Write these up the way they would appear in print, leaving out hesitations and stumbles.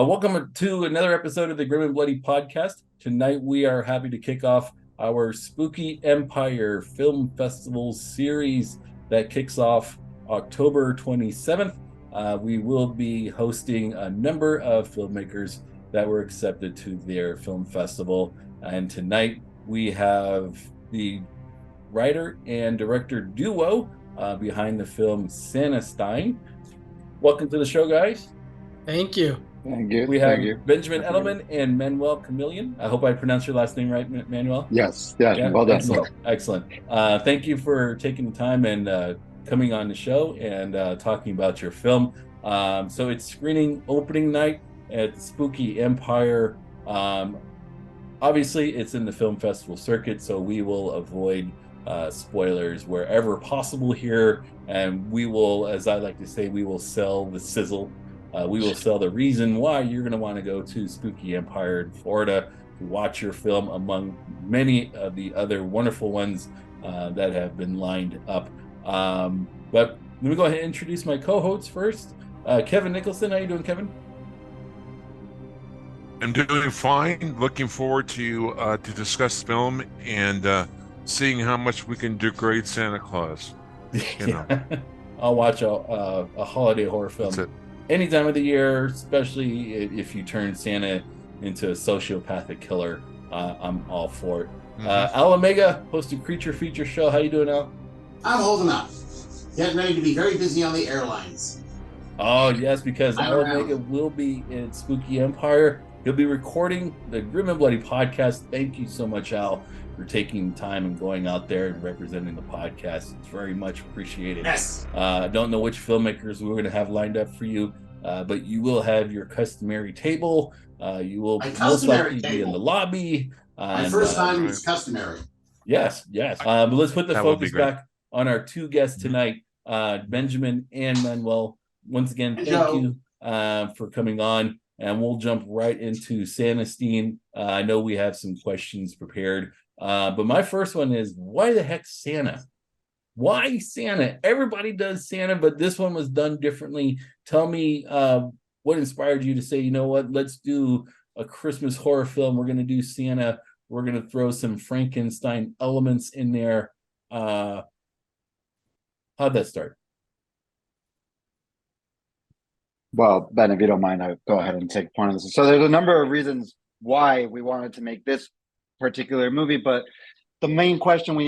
Welcome to another episode of the Grim and Bloody Podcast. Tonight we are happy to kick off our Spooky Empire Film Festival series that kicks off October 27th. We will be hosting a number of filmmakers that were accepted to their film festival. And tonight we have the writer and director duo behind the film Santastein. Welcome to the show, guys. Thank you. Thank you. We have Thank you. Benjamin Edelman and Manuel Chameleon. I hope I pronounced your last name right, Manuel. Yes. Yeah. Well done. Excellent. Thank you for taking the time and coming on the show and talking about your film. So it's screening opening night at Spooky Empire. Obviously, it's in the film festival circuit, so we will avoid spoilers wherever possible here. And we will, as I like to say, we will sell the sizzle. We will sell the reason why you're going to want to go to Spooky Empire in Florida to watch your film among many of the other wonderful ones that have been lined up. But let me go ahead and introduce my co-hosts first. Kevin Nicholson, how you doing, Kevin? I'm doing fine. Looking forward to discuss film and seeing how much we can degrade Santa Claus. You know. I'll watch a holiday horror film. That's it. Any time of the year, especially if you turn Santa into a sociopathic killer. I'm all for it. Al Omega, host of Creature Feature Show. How you doing, Al? I'm holding up. Getting ready to be very busy on the airlines. Oh, yes, because Al Omega will be in Spooky Empire. He'll be recording the Grim and Bloody Podcast. Thank you so much, Al, for taking time and going out there and representing the podcast. It's very much appreciated. Yes. I don't know which filmmakers we're going to have lined up for you, but you will have your customary table. You will most likely be in the lobby. My first time is customary. Yes. But let's put the focus back on our two guests tonight, Benjamin and Manuel. Once again, thank you for coming on. And we'll jump right into Santastein. I know we have some questions prepared. But my first one is, why the heck Santa? Why Santa? Everybody does Santa, but this one was done differently. Tell me what inspired you to say, you know what, let's do a Christmas horror film. We're going to do Santa. We're going to throw some Frankenstein elements in there. How'd that start? Well, Ben, if you don't mind, I'll go ahead and take point of this. So there's a number of reasons why we wanted to make this particular movie, but the main question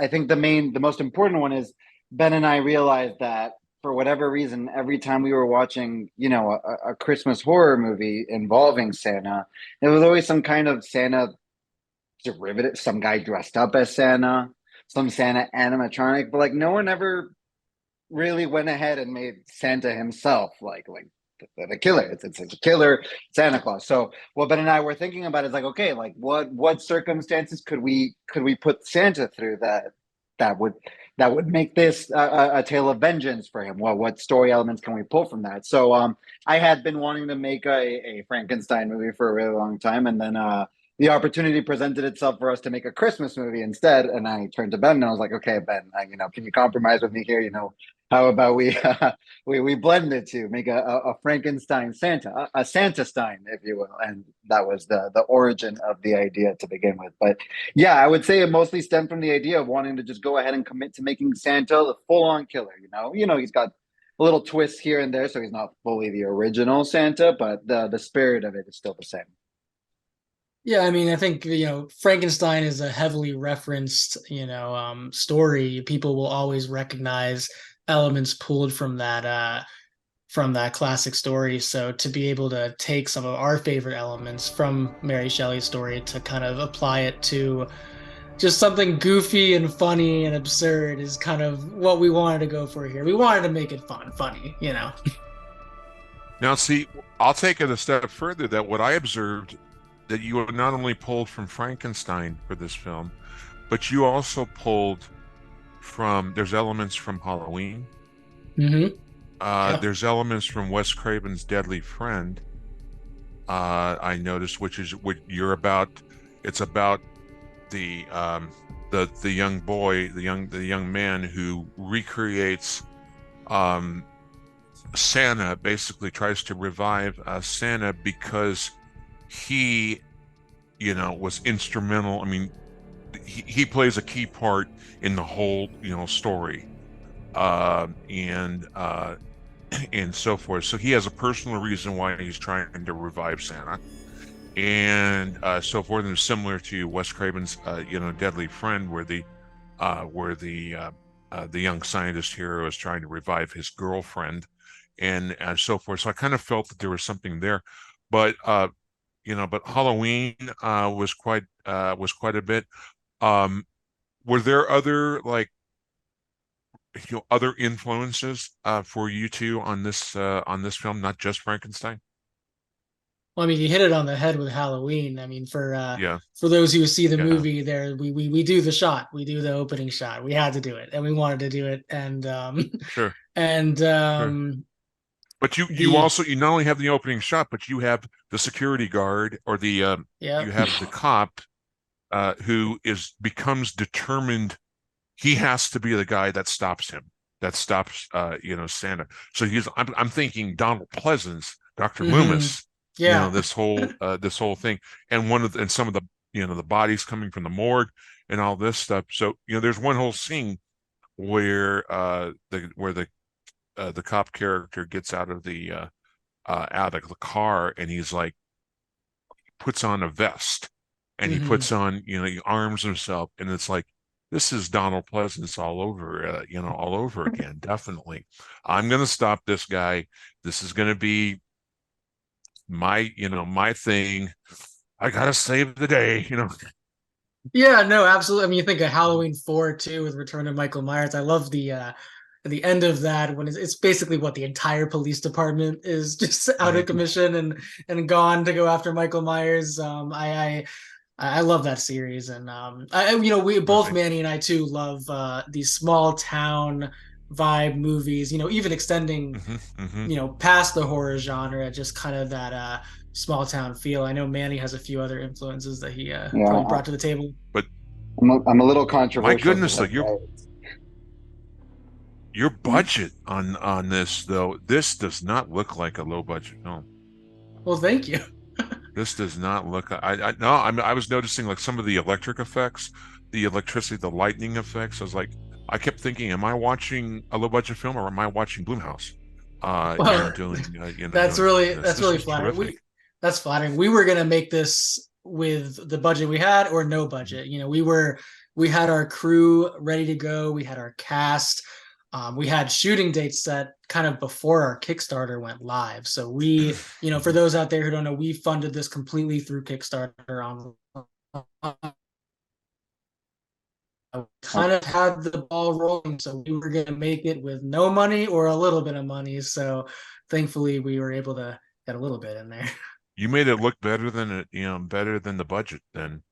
I think the most important one is Ben and I realized that for whatever reason, every time we were watching, a Christmas horror movie involving Santa, there was always some kind of Santa derivative, some guy dressed up as Santa, some Santa animatronic, but like no one ever really went ahead and made Santa himself like the killer. It's a killer Santa Claus. So what Ben and I were thinking about is like, okay, like what circumstances could we put Santa through that would make this a tale of vengeance for him? Well, what story elements can we pull from that? So I had been wanting to make a Frankenstein movie for a really long time, and then the opportunity presented itself for us to make a Christmas movie instead. And I turned to Ben and I was like, okay, Ben, can you compromise with me here? How about we blend the two, make a Frankenstein Santa, a Santastein, if you will. And that was the origin of the idea to begin with. But yeah, I would say it mostly stemmed from the idea of wanting to just go ahead and commit to making Santa the full-on killer. He's got a little twist here and there, so he's not fully the original Santa, but the spirit of it is still the same. Yeah, I mean, I think, Frankenstein is a heavily referenced, story. People will always recognize elements pulled from that classic story. So to be able to take some of our favorite elements from Mary Shelley's story to kind of apply it to just something goofy and funny and absurd is kind of what we wanted to go for here. We wanted to make it funny. Now, see, I'll take it a step further. That what I observed, that you not only pulled from Frankenstein for this film, but you also pulled there's elements from Halloween. There's elements from Wes Craven's Deadly Friend. I noticed, which is what you're about. It's about the young boy, the young man who recreates Santa basically tries to revive Santa because he, was instrumental. I mean, he plays a key part in the whole, story, and and so forth. So he has a personal reason why he's trying to revive Santa, and so forth. And similar to Wes Craven's, Deadly Friend, where the young scientist hero is trying to revive his girlfriend, and so forth. So I kind of felt that there was something there, but but Halloween was quite a bit. Were there other other influences for you two on this film, not just Frankenstein? Well, I mean, you hit it on the head with Halloween. I mean, for Yeah. those who see the Yeah. movie, there we do the shot, we do the opening shot. We had to do it, and we wanted to do it, and Sure. and Sure. But you also, you not only have the opening shot, but you have the security guard, or yeah, you have the cop who becomes determined. He has to be the guy that stops him, that stops Santa. So I'm thinking Donald Pleasance, Dr. Loomis, yeah, this whole thing, and some of the the bodies coming from the morgue and all this stuff. So there's one whole scene where the cop character gets out of the car, and he's like, puts on a vest, and he puts on, he arms himself, and it's like, this is Donald Pleasance all over, all over again. Definitely, I'm gonna stop this guy. This is gonna be my thing. I gotta save the day. Yeah, no, absolutely. I mean, you think of Halloween 4 too, with Return of Michael Myers. I love the end of that, when it's basically what the entire police department is just out of commission and gone to go after Michael Myers. I love that series, and we both, Manny and I too, love these small town vibe movies. Even extending past the horror genre, just kind of that small town feel. I know Manny has a few other influences that he probably brought to the table. But I'm a little controversial. My goodness, though, your budget on this, though, this does not look like a low budget film. Well, thank you. This does not look. I was noticing like some of the electric effects, the electricity, the lightning effects. I kept thinking, am I watching a low budget film, or am I watching Blumhouse? That's really flattering. That's flattering. We were gonna make this with the budget we had, or no budget. We had our crew ready to go. We had our cast. We had shooting dates set kind of before our Kickstarter went live. So we, for those out there who don't know, we funded this completely through Kickstarter. Kind of had the ball rolling, so we were going to make it with no money or a little bit of money. So thankfully, we were able to get a little bit in there. You made it look better than better than the budget. Then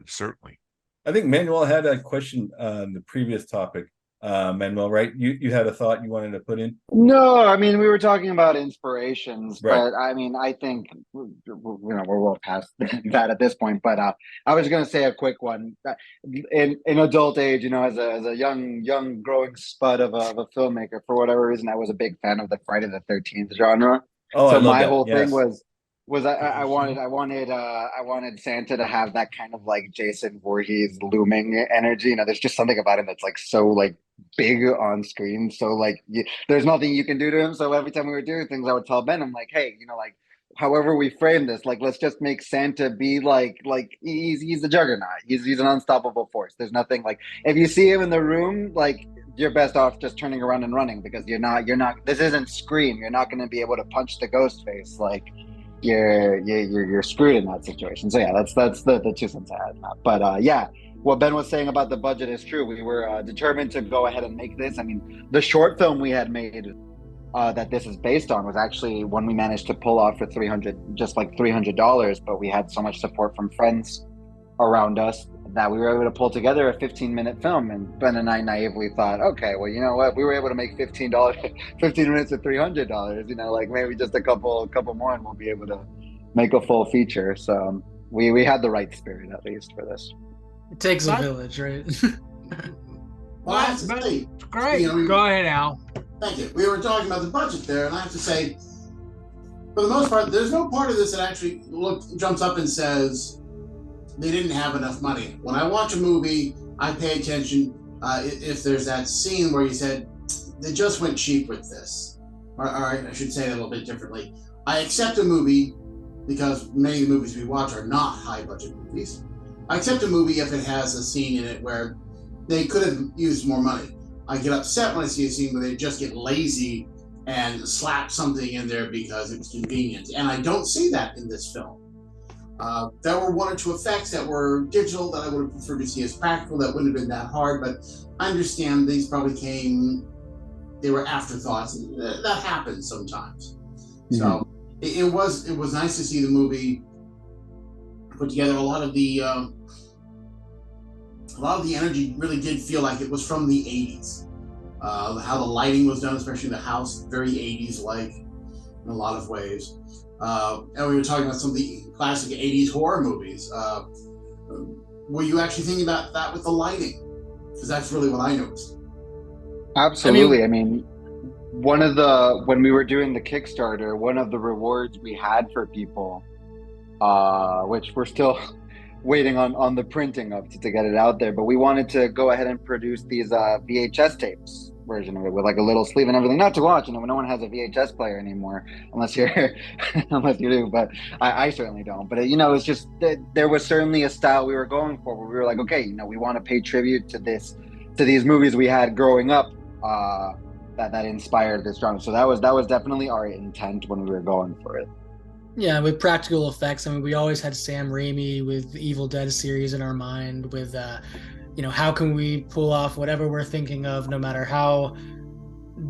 certainly. I think Manuel had a question on the previous topic. Manuel, right? You had a thought you wanted to put in? No, I mean, we were talking about inspirations, right. But I mean, I think we're well past that at this point. But I was going to say a quick one. In adult age, as a young growing spud of a filmmaker, for whatever reason, I was a big fan of the Friday the 13th genre. Oh, so my whole thing was I wanted Santa to have that kind of like Jason Voorhees looming energy. There's just something about him that's like so like big on screen. So like there's nothing you can do to him. So every time we were doing things, I would tell Ben, I'm like, hey, like however we frame this, like let's just make Santa be like he's a juggernaut. He's an unstoppable force. There's nothing like, if you see him in the room, like you're best off just turning around and running, because you're not this isn't Scream. You're not going to be able to punch the ghost face. Like you're screwed in that situation. So yeah, that's the 2 cents I had. But yeah, what Ben was saying about the budget is true. We were determined to go ahead and make this. I mean, the short film we had made that this is based on was actually one we managed to pull off for $300, but we had so much support from friends around us that we were able to pull together a 15-minute film. And Ben and I naively thought, okay, well, you know what? We were able to make 15 minutes at $300. Like maybe just a couple more, and we'll be able to make a full feature. So we had the right spirit, at least, for this. It takes a village, right? Well, that's great. Great. Go ahead, Al. Thank you. We were talking about the budget there, and I have to say, for the most part, there's no part of this that actually jumps up and says they didn't have enough money. When I watch a movie, I pay attention if there's that scene where you said, they just went cheap with this. Or I should say it a little bit differently. I accept a movie because many of the movies we watch are not high-budget movies. I accept a movie if it has a scene in it where they could have used more money. I get upset when I see a scene where they just get lazy and slap something in there because it was convenient. And I don't see that in this film. There were one or two effects that were digital that I would have preferred to see as practical. That wouldn't have been that hard, but I understand these probably they were afterthoughts. That happens sometimes. Mm-hmm. So it was nice to see the movie put together. A lot of the energy really did feel like it was from the 80s. How the lighting was done, especially the house, very 80s-like in a lot of ways. And we were talking about some of the classic 80s horror movies. Were you actually thinking about that with the lighting? Because that's really what I noticed. Absolutely. I mean, when we were doing the Kickstarter, one of the rewards we had for people, which we're still waiting on the printing of to get it out there, but we wanted to go ahead and produce these VHS tapes version of it with like a little sleeve and everything, not to watch. No one has a VHS player anymore unless you do, but I certainly don't. But it's just there was certainly a style we were going for where we were like, okay, we want to pay tribute to these movies we had growing up that inspired this genre. So that was definitely our intent when we were going for it. Yeah, with practical effects. I mean, we always had Sam Raimi with the Evil Dead series in our mind with, how can we pull off whatever we're thinking of, no matter how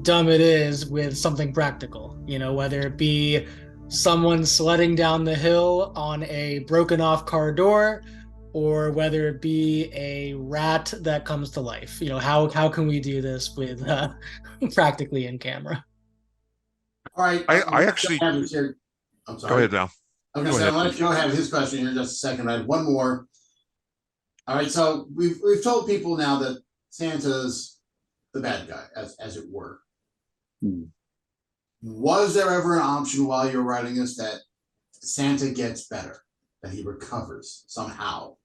dumb it is, with something practical, whether it be someone sledding down the hill on a broken off car door, or whether it be a rat that comes to life. How can we do this with practically in camera? All right. I actually... I'm sorry. Go ahead, Val. I was going to say, I'll let Joe have his question here in just a second. I have one more. All right, so we've told people now that Santa's the bad guy, as it were. Was there ever an option while you're writing this that Santa gets better, that he recovers somehow?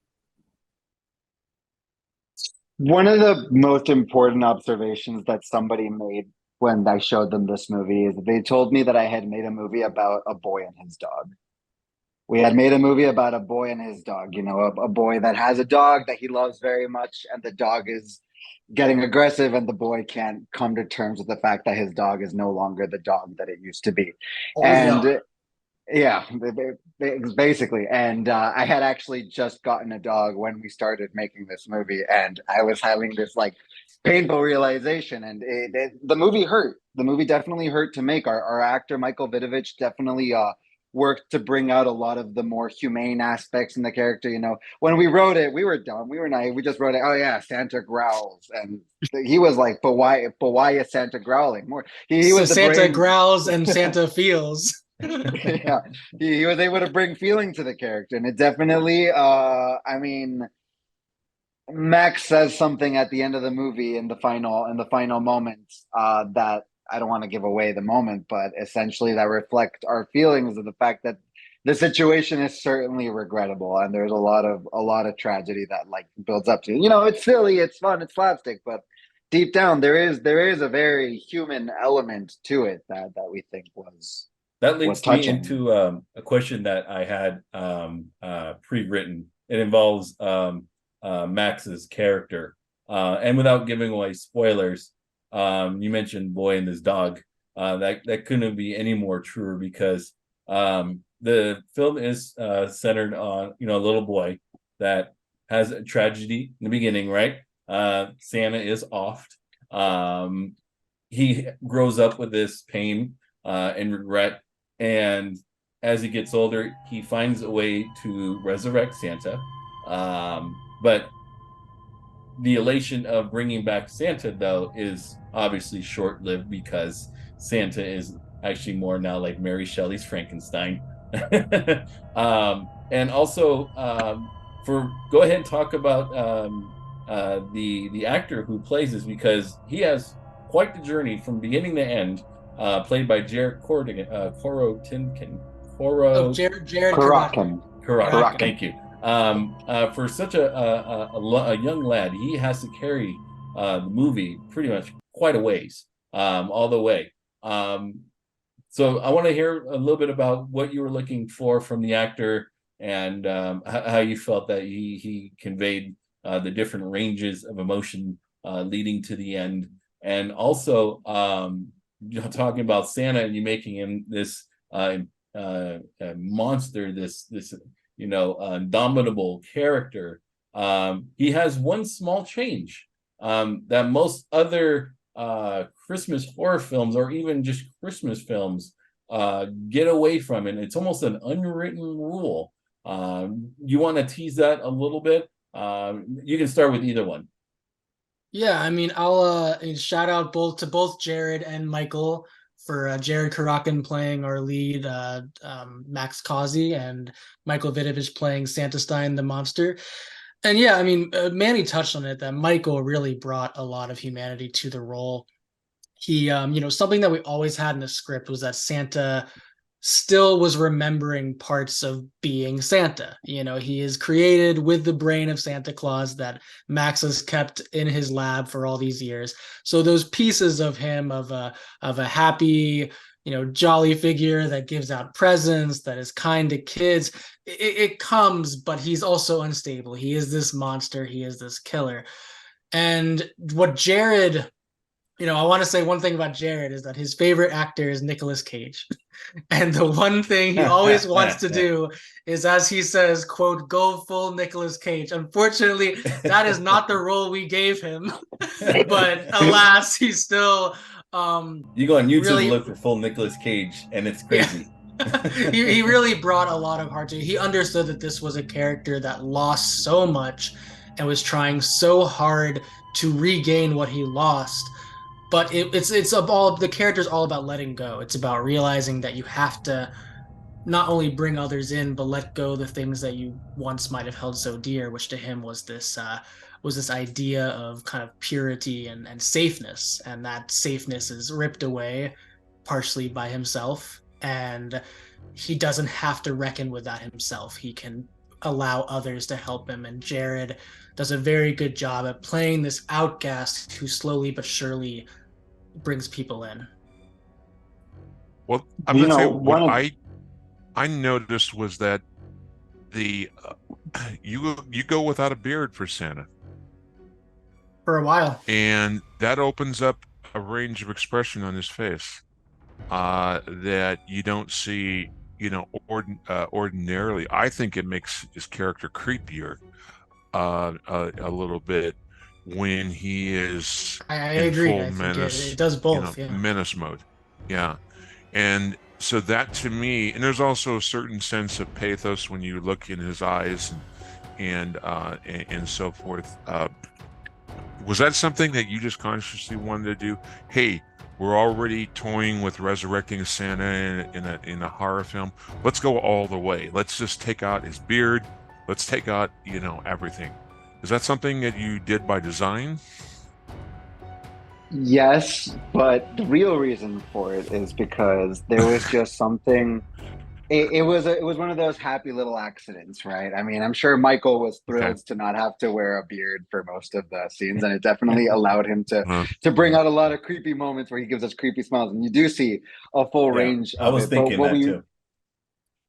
One of the most important observations that somebody made when I showed them this movie is they told me that I had made a movie about a boy and his dog. We had made a movie about a boy and his dog, a boy that has a dog that he loves very much, and the dog is getting aggressive, and the boy can't come to terms with the fact that his dog is no longer the dog that it used to be. Yeah, basically. And I had actually just gotten a dog when we started making this movie, and I was having this painful realization, and the movie hurt. The movie definitely hurt to make. Our actor Michael Vidovich definitely worked to bring out a lot of the more humane aspects in the character. When we wrote it, we were dumb, we were naive. We just wrote it, oh yeah, Santa growls, and he was like, but why is Santa growling more? He was Santa growls and Santa feels. Yeah, he was able to bring feeling to the character, and it definitely Max says something at the end of the movie in the final moments that I don't want to give away the moment, but essentially that reflect our feelings of the fact that the situation is certainly regrettable, and there's a lot of tragedy that builds up to. It's silly, it's fun, it's slapstick, but deep down there is a very human element to it that we think was. That leads me into a question that I had pre-written. It involves Max's character, and without giving away spoilers, you mentioned boy and his dog. That couldn't be any more true, because the film is centered on a little boy that has a tragedy in the beginning, right? Santa is offed. He grows up with this pain and regret. And as he gets older, he finds a way to resurrect Santa. But the elation of bringing back Santa, though, is obviously short-lived, because Santa is actually more now like Mary Shelley's Frankenstein. And also, go ahead and talk about the actor who plays this, because he has quite the journey from beginning to end, played by Jared Jared Karakin. Karakin. Thank you. For such a young lad, he has to carry the movie pretty much quite a ways, all the way. So I want to hear a little bit about what you were looking for from the actor, and how you felt that he conveyed the different ranges of emotion leading to the end, and also talking about Santa and you making him this monster, this indomitable character. He has one small change that most other Christmas horror films, or even just Christmas films, get away from, and it's almost an unwritten rule. You want to tease that a little bit? You can start with either one. Yeah, I mean, I'll shout out to both Jared and Michael for Jared Karakin playing our lead, Max Causey, and Michael Vidovich playing Santastein the monster. And yeah, I mean, Manny touched on it, that Michael really brought a lot of humanity to the role. He, something that we always had in the script was that Santa still was remembering parts of being Santa. He is created with the brain of Santa Claus that Max has kept in his lab for all these years. So those pieces of him, of a happy, jolly figure that gives out presents, that is kind to kids, it comes, but he's also unstable. He is this monster. He is this killer. And what Jared, I want to say one thing about Jared is that his favorite actor is Nicolas Cage. And the one thing he always wants to do is, as he says, quote, go full Nicolas Cage. Unfortunately, that is not the role we gave him. But alas, he's still you go on YouTube really, and look for full Nicolas Cage, and it's crazy. Yeah. he really brought a lot of heart to it. He understood that this was a character that lost so much and was trying so hard to regain what he lost. But the character's all about letting go. It's about realizing that you have to not only bring others in, but let go the things that you once might have held so dear, which to him was this idea of kind of purity and safeness. And that safeness is ripped away partially by himself. And he doesn't have to reckon with that himself. He can allow others to help him. And Jared does a very good job at playing this outcast who slowly but surely brings people in. Well, I'm gonna say what I noticed was that the you go without a beard for Santa for a while, and that opens up a range of expression on his face that you don't see, ordinarily. I think it makes his character creepier a little bit when he is I in agree. full menace. It does both. Menace mode. Yeah. And so that to me, and there's also a certain sense of pathos when you look in his eyes and so forth. Was that something that you just consciously wanted to do? Hey, we're already toying with resurrecting Santa in a horror film. Let's go all the way. Let's just take out his beard. Let's take out, everything. Is that something that you did by design? Yes, but the real reason for it is because there was just something. It was one of those happy little accidents, right? I mean, I'm sure Michael was thrilled to not have to wear a beard for most of the scenes, and it definitely allowed him to bring out a lot of creepy moments where he gives us creepy smiles, and you do see a full range. I was thinking that too.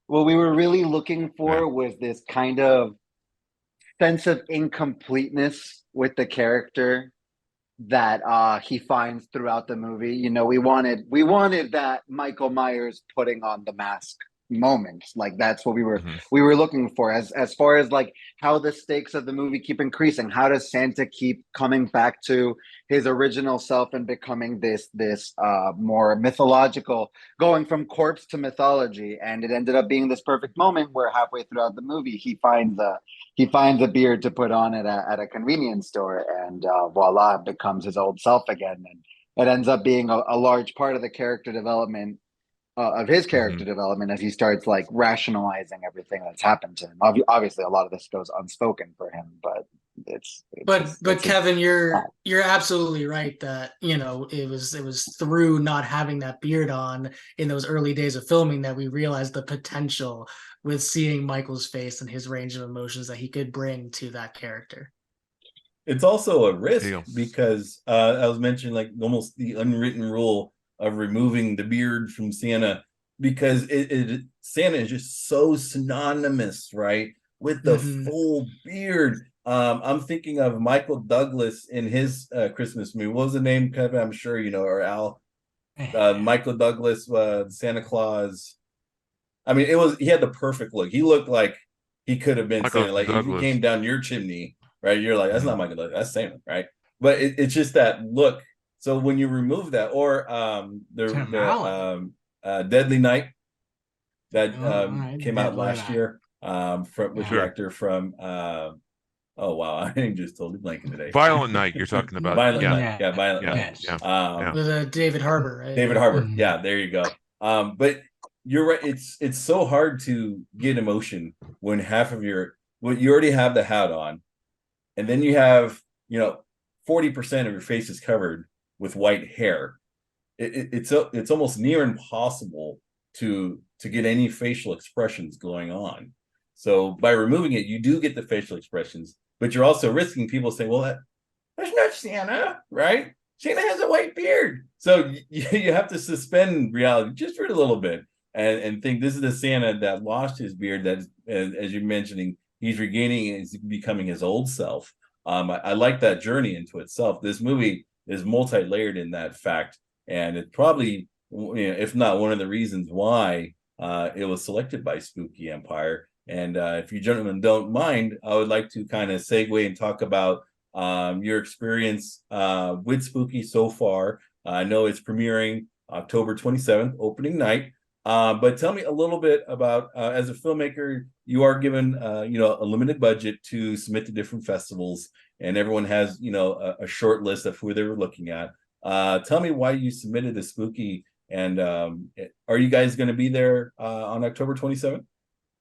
What we were really looking for was this kind of sense of incompleteness with the character that he finds throughout the movie. We wanted that Michael Myers putting on the mask moment. Like that's what we were looking for, as far as like how the stakes of the movie keep increasing. How does Santa keep coming back to his original self and becoming this more mythological, going from corpse to mythology? And it ended up being this perfect moment where halfway throughout the movie he finds a beard to put on at a convenience store, and voila, it becomes his old self again. And it ends up being a large part of the character development development as he starts like rationalizing everything that's happened to him. Obviously, a lot of this goes unspoken for him, but it's But Kevin, you're absolutely right that it was through not having that beard on in those early days of filming that we realized the potential with seeing Michael's face and his range of emotions that he could bring to that character. It's also a risk because I was mentioning like almost the unwritten rule of removing the beard from Santa, because Santa is just so synonymous, right, with the full beard. I'm thinking of Michael Douglas in his Christmas movie. What was the name, Kevin? I'm sure you know, or Al. Michael Douglas, Santa Claus. I mean, he had the perfect look. He looked like he could have been Santa. Like if he came down your chimney, right? You're like, that's not Michael Douglas, that's Santa, right? But it's just that look. So when you remove that, or the Deadly Night that came out last year, with the actor from oh wow, I'm just totally blanking today. Violent Night, you're talking about. Violent Night, yeah, Violent Night. With David Harbour, right? David Harbour, yeah, there you go. But you're right. It's so hard to get emotion when you already have the hat on, and then you have 40% of your face is covered with white hair. It's almost near impossible to get any facial expressions going on. So by removing it, you do get the facial expressions, but you're also risking people saying, "Well, that's not Santa, right? Santa has a white beard." So you have to suspend reality just for a little bit and think this is the Santa that lost his beard, that, as you're mentioning, he's regaining and he's becoming his old self. I like that journey into itself. This movie is multi-layered in that fact, and it's probably, if not one of the reasons why it was selected by Spooky Empire. And if you gentlemen don't mind, I would like to kind of segue and talk about your experience with Spooky so far. I know it's premiering October 27th, opening night. But tell me a little bit about, as a filmmaker, you are given a limited budget to submit to different festivals, and everyone has a short list of who they were looking at. Tell me why you submitted to Spooky, and are you guys going to be there on October 27th?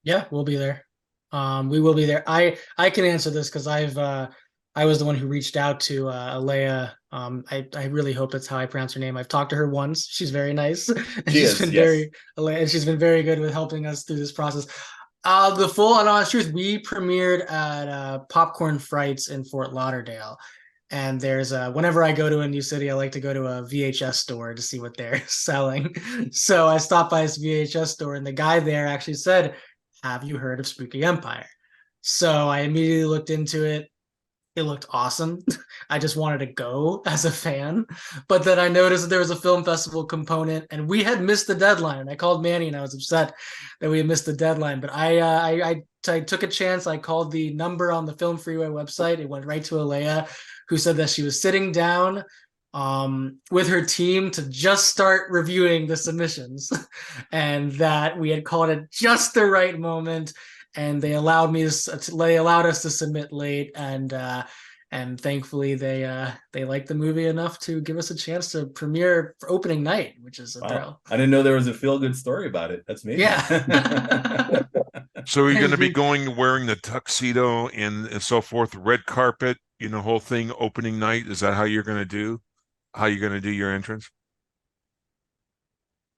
Yeah, we'll be there. We will be there. I can answer this because I was the one who reached out to Alea. I really hope that's how I pronounce her name. I've talked to her once. She's very nice. And she's been very good with helping us through this process. The full and honest truth, we premiered at Popcorn Frights in Fort Lauderdale. And there's whenever I go to a new city, I like to go to a VHS store to see what they're selling. So I stopped by this VHS store, and the guy there actually said, "Have you heard of Spooky Empire?" So I immediately looked into it. It looked awesome. I just wanted to go as a fan. But then I noticed that there was a film festival component, and we had missed the deadline. I called Manny, and I was upset that we had missed the deadline. But I took a chance. I called the number on the Film Freeway website. It went right to Alea, who said that she was sitting down with her team to just start reviewing the submissions, and that we had called it just the right moment. And they allowed us to submit late, and thankfully they liked the movie enough to give us a chance to premiere for opening night, which is a thrill. I didn't know there was a feel-good story about it. That's amazing. Yeah. So you're going to be going wearing the tuxedo and so forth, red carpet, whole thing, opening night. Is that how you're going to do your entrance?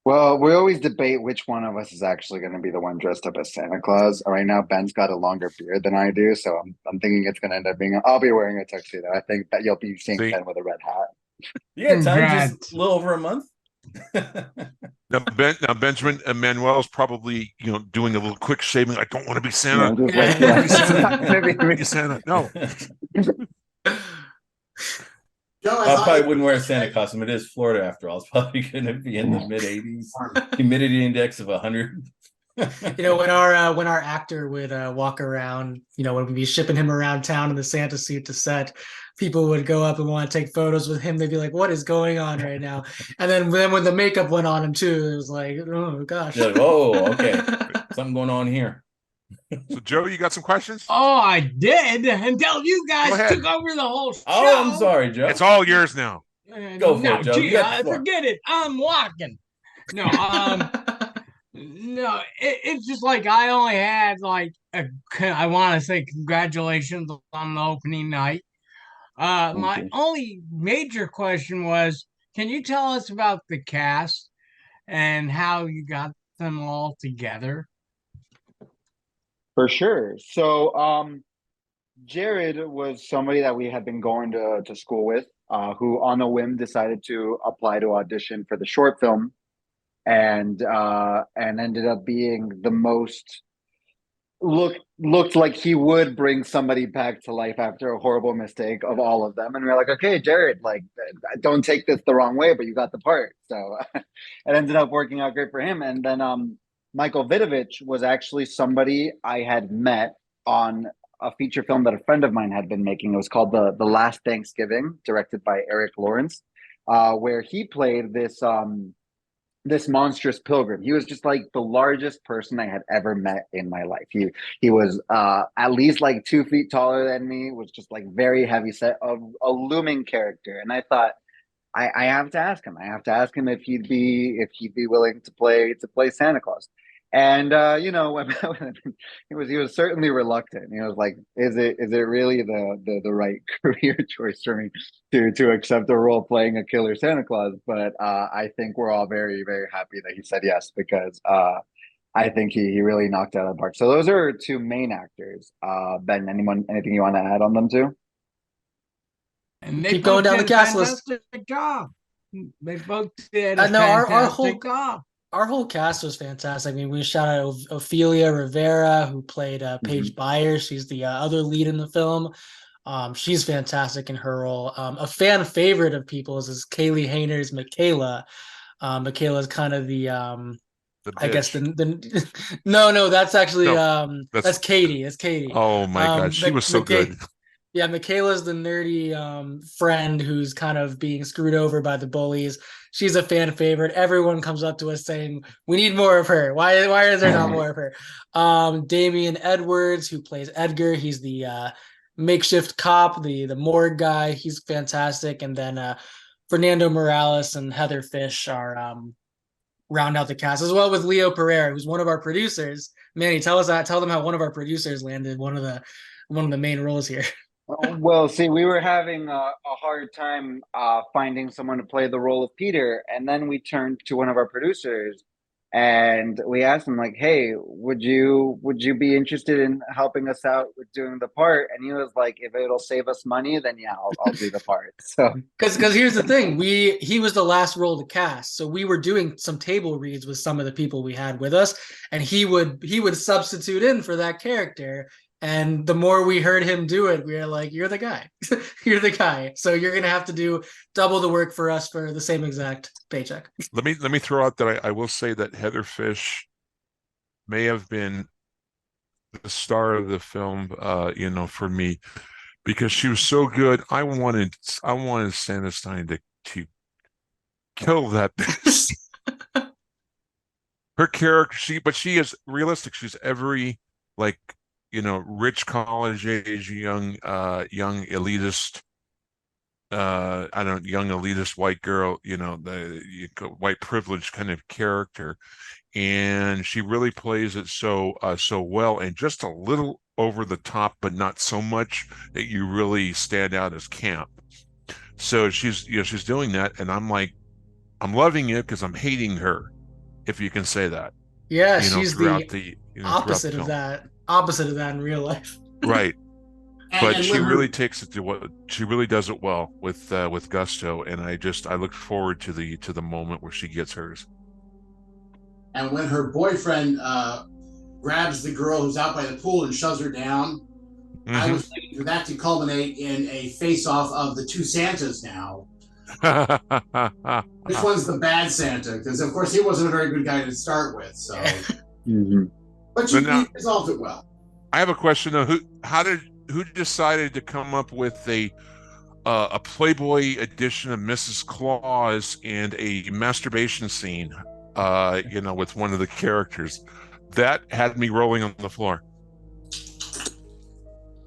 Well, we always debate which one of us is actually going to be the one dressed up as Santa Claus. Right now, Ben's got a longer beard than I do, so I'm thinking it's going to end up being. I'll be wearing a tuxedo. I think that you'll be seeing Ben with a red hat. Yeah, time, just a little over a month. Now Benjamin Manuel's probably doing a little quick shaving. I don't want to be Santa. Maybe Santa. No. Joe, I probably wouldn't wear a Santa costume. It is Florida after all. It's probably going to be in the mid 80s. Humidity index of 100. When our actor would walk around, when we'd be shipping him around town in the Santa suit to set, people would go up and want to take photos with him. They'd be like, "What is going on right now?" And then when the makeup went on him too, it was like, "Oh gosh." Like, oh, okay, something going on here. So Joe, you got some questions? Oh, I did until you guys took over the whole show. Oh, I'm sorry, Joe. It's all yours now. Go for it, Joe. Gee, forget it. I'm walking. No, no. It's just like I only had I want to say congratulations on the opening night. My only major question was, can you tell us about the cast and how you got them all together? For sure. So, Jared was somebody that we had been going to school with, who on a whim decided to apply to audition for the short film, and ended up being the most looked like he would bring somebody back to life after a horrible mistake of all of them. And we're like, okay, Jared, like, don't take this the wrong way, but you got the part. So it ended up working out great for him. And then Michael Vidovich was actually somebody I had met on a feature film that a friend of mine had been making. It was called The Last Thanksgiving, directed by Eric Lawrence, where he played this monstrous pilgrim. He was just like the largest person I had ever met in my life. He was at least like 2 feet taller than me, was just like very heavy set, of a looming character. And I thought, I have to ask him. I have to ask him if he'd be willing to play Santa Claus. And he was certainly reluctant. He was like, "Is it really the right career choice for me to accept a role playing a killer Santa Claus?" But I think we're all very, very happy that he said yes, because I think he really knocked it out of the park. So those are 2 main actors. Ben, anything you want to add on them too? And they Keep going down the cast list. Job. They both did a no, fantastic job. Our whole cast was fantastic. I mean, we shout out Ophelia Rivera, who played Paige Byers. She's the other lead in the film. She's fantastic in her role. A fan favorite of people's is Kaylee Hayner's Michaela. Michaela's kind of the I guess the no, that's actually that's Katie. It's Katie. Oh my God, she was so good. Yeah, Michaela's the nerdy friend who's kind of being screwed over by the bullies. She's a fan favorite. Everyone comes up to us saying, "We need more of her. Why is there not more of her?" Damian Edwards, who plays Edgar, he's the makeshift cop, the morgue guy. He's fantastic. And then Fernando Morales and Heather Fish are round out the cast, as well with Leo Pereira, who's one of our producers. Manny, tell them how one of our producers landed one of the main roles here. Well, see, we were having a hard time finding someone to play the role of Peter, and then we turned to one of our producers, and we asked him, like, "Hey, would you be interested in helping us out with doing the part?" And he was like, "If it'll save us money, then yeah, I'll do the part." So, because here's the thing, he was the last role to cast, so we were doing some table reads with some of the people we had with us, and he would substitute in for that character. And the more we heard him do it, we were like, "You're the guy. You're the guy. So you're going to have to do double the work for us for the same exact paycheck." Let me throw out that I will say that Heather Fish may have been the star of the film, for me, because she was so good. I wanted Santastein to kill that bitch. Her character, she is realistic. She's every, like, rich college age, young elitist, young elitist white girl, the white privilege kind of character, and she really plays it so well, and just a little over the top, but not so much that you really stand out as camp. So she's doing that, and I'm like, I'm loving it because I'm hating her, if you can say that. Yeah, she's the opposite of that. Opposite of that in real life. Right. But she really takes it to what she really does it well with gusto, and I look forward to the moment where she gets hers. And when her boyfriend grabs the girl who's out by the pool and shoves her down, I was waiting for that to culminate in a face-off of the 2 Santas now. Which one's the bad Santa? Because of course he wasn't a very good guy to start with. So, but she resolved it well. I have a question though. Who decided to come up with a Playboy edition of Mrs. Claus and a masturbation scene? With one of the characters that had me rolling on the floor.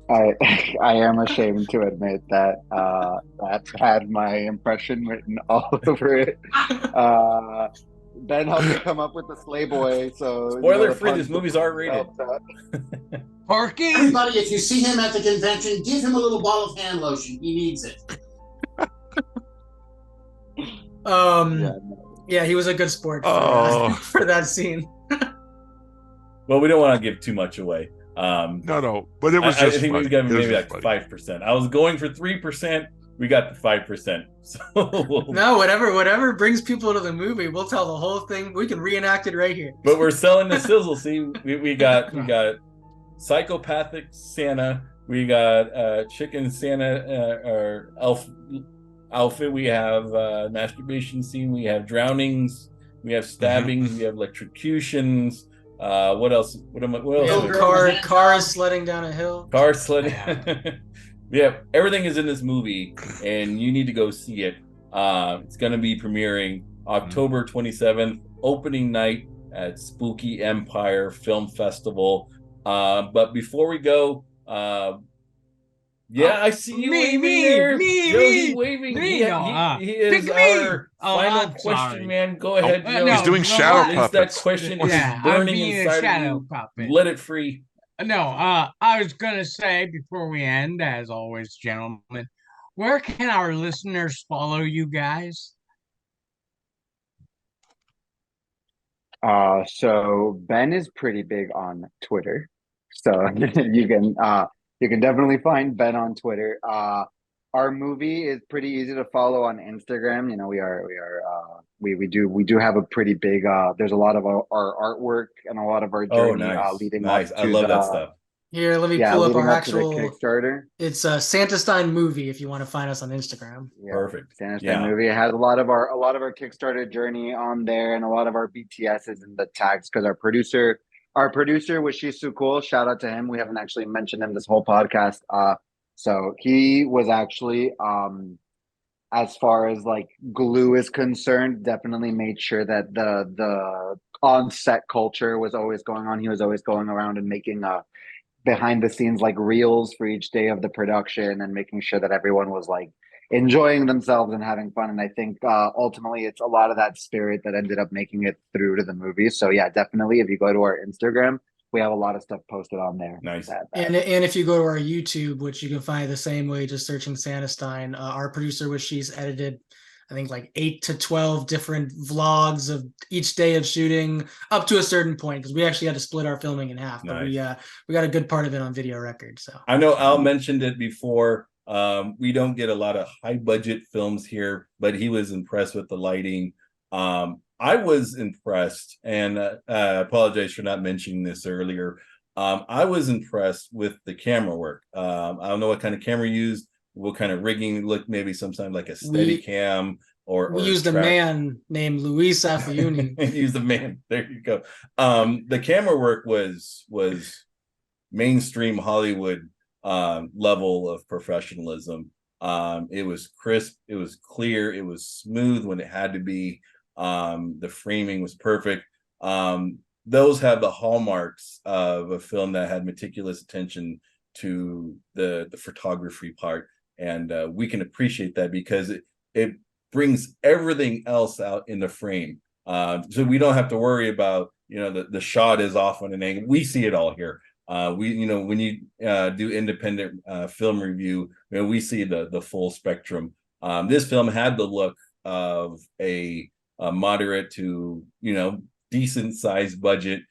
I am ashamed to admit that that had my impression written all over it. Ben helped me come up with the Slayboy. So spoiler free, this movie's R-rated. Porky? Everybody, if you see him at the convention, give him a little bottle of hand lotion. He needs it. Yeah, he was a good sport for that scene. Well, we don't want to give too much away. No, but it was I just think funny. we got maybe like funny. 5%. I was going for 3%. We got the 5%. So no, whatever brings people to the movie, we'll tell the whole thing. We can reenact it right here. But we're selling the sizzle. See, we got psychopathic Santa. We got chicken Santa or elf outfit. We have masturbation scene. We have drownings. We have stabbings. We have electrocutions. What else? What else? Car sledding down a hill. Car sledding. Yeah, everything is in this movie, and you need to go see it. It's going to be premiering October 27th, opening night at Spooky Empire Film Festival. But before we go, I see you waving there. Joe's waving. He is our final question, man. Go ahead, Joe. He's doing shadow puppets. That question is burning inside of you. Puppet. Let it free. No, I was going to say before we end, as always, gentlemen, where can our listeners follow you guys? So Ben is pretty big on Twitter. So you can definitely find Ben on Twitter. Our movie is pretty easy to follow on Instagram. You know, we do have a pretty big there's a lot of our artwork and a lot of our journey leading up to I love that stuff. Here, let me pull up our actual Kickstarter. It's a Santastein movie if you want to find us on Instagram. Yeah, perfect. Santastein movie. It has a lot of our Kickstarter journey on there and a lot of our BTSs in the tags because our producer was She's So Cool. Shout out to him. We haven't actually mentioned him this whole podcast. So he was actually as far as like glue is concerned, definitely made sure that the on-set culture was always going on. He was always going around and making behind the scenes like reels for each day of the production and making sure that everyone was like enjoying themselves and having fun. And I think ultimately it's a lot of that spirit that ended up making it through to the movie. So yeah, definitely if you go to our Instagram, we have a lot of stuff posted on there. Nice. And if you go to our YouTube, which you can find the same way, just searching Santastein, our producer, which she's edited, I think like 8 to 12 different vlogs of each day of shooting up to a certain point, because we actually had to split our filming in half. Nice. But we got a good part of it on video record. So I know Al mentioned it before. We don't get a lot of high budget films here, but he was impressed with the lighting. I was impressed, and I apologize for not mentioning this earlier. I was impressed with the camera work. I don't know what kind of camera you used, what kind of rigging. Looked maybe sometimes like a steady cam we used a man named Luis Affiuni. Used a man. There you go. The camera work was mainstream Hollywood level of professionalism. It was crisp, it was clear, it was smooth when it had to be. The framing was perfect. Those have the hallmarks of a film that had meticulous attention to the photography part, and we can appreciate that because it brings everything else out in the frame. So we don't have to worry about the shot is off on an angle. We see it all here. When you do independent film review, we see the full spectrum. This film had the look of a moderate to decent sized budget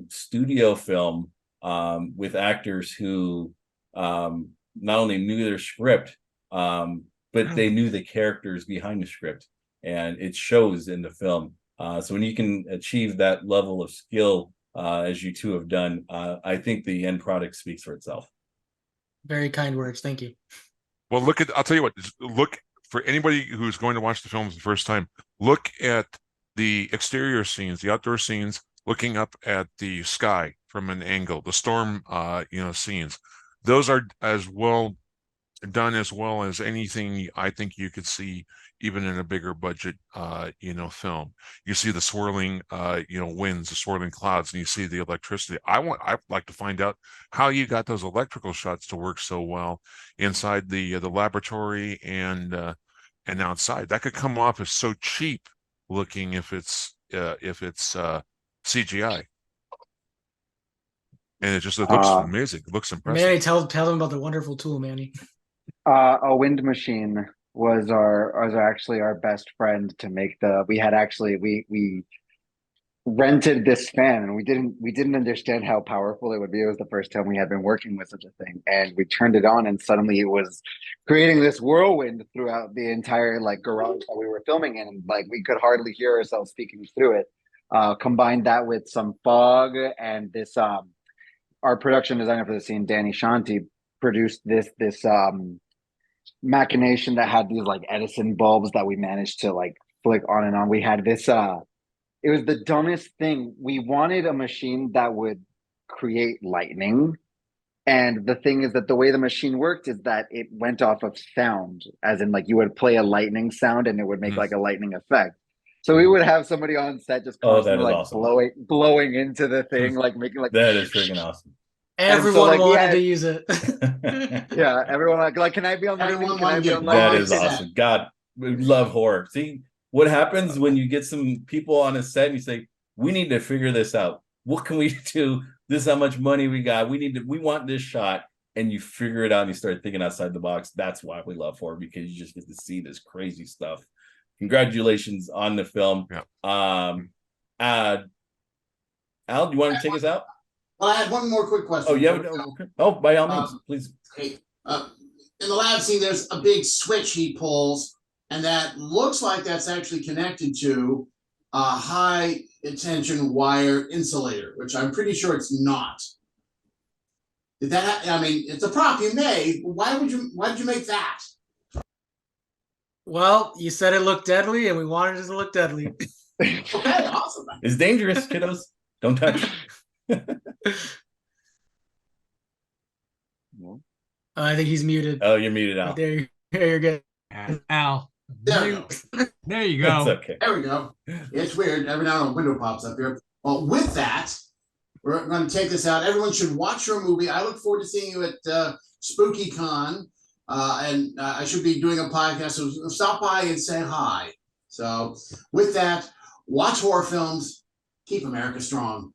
studio film with actors who not only knew their script but they knew the characters behind the script, and it shows in the film. So when you can achieve that level of skill as you two have done, I think the end product speaks for itself. Very kind words. Thank you. Well, I'll tell you what, look, for anybody who's going to watch the film for the first time, look at the exterior scenes, the outdoor scenes, looking up at the sky from an angle, the storm, scenes. Those are as well done as well as anything I think you could see even in a bigger budget, film. You see the swirling, winds, the swirling clouds, and you see the electricity. I'd like to find out how you got those electrical shots to work so well inside the laboratory and outside. That could come off as so cheap looking if it's CGI. and it looks amazing. It looks impressive. Manny, tell them about the wonderful tool, Manny. A wind machine was actually our best friend to make the. We rented this fan, and we didn't understand how powerful it would be. It was the first time we had been working with such a thing, and we turned it on, and suddenly it was creating this whirlwind throughout the entire like garage that we were filming in, and like we could hardly hear ourselves speaking through it. Combined that with some fog and this our production designer for the scene, Danny Shanti, produced this machination that had these like Edison bulbs that we managed to like flick on and on. We had this it was the dumbest thing. We wanted a machine that would create lightning. And the thing is that the way the machine worked is that it went off of sound, as in like you would play a lightning sound and it would make like a lightning effect. So we would have somebody on set just constantly like awesome. blowing into the thing, like making like that is freaking awesome. Everyone wanted to use it. Yeah, everyone like, can I be on lightning? Can I be on lightning? That is awesome. God, we love horror. See what happens when you get some people on a set and you say, we need to figure this out. What can we do? This is how much money we got. We want this shot. And you figure it out and you start thinking outside the box. That's why we love horror, because you just get to see this crazy stuff. Congratulations on the film. Yeah. Al, do you want to take us out? Well, I had one more quick question. Oh, yeah. Oh, by all means, please. Okay. In the lab scene, there's a big switch he pulls, and that looks like that's actually connected to a high tension wire insulator, which I'm pretty sure it's not. Did that? I mean, it's a prop you made. Why did you make that? Well, you said it looked deadly, and we wanted it to look deadly. Okay, awesome. It's dangerous, kiddos. Don't touch it. I think he's muted. Oh, you're muted, Al. There you're good. Al. There you go. That's okay. There we go. It's weird. Every now and then a window pops up here. Well, with that, we're going to take this out. Everyone should watch your movie. I look forward to seeing you at SpookyCon. And I should be doing a podcast, so stop by and say hi. So with that, watch horror films. Keep America strong.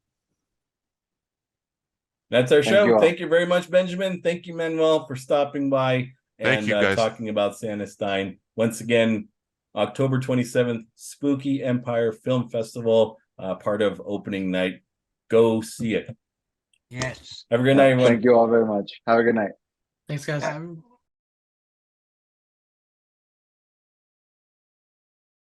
That's our show. Thank you very much, Benjamin. Thank you, Manuel, for stopping by and talking about Santastein. Once again, October 27th, Spooky Empire Film Festival, part of opening night. Go see it. Yes. Have a good night, everyone. Thank you all very much. Have a good night. Thanks, guys.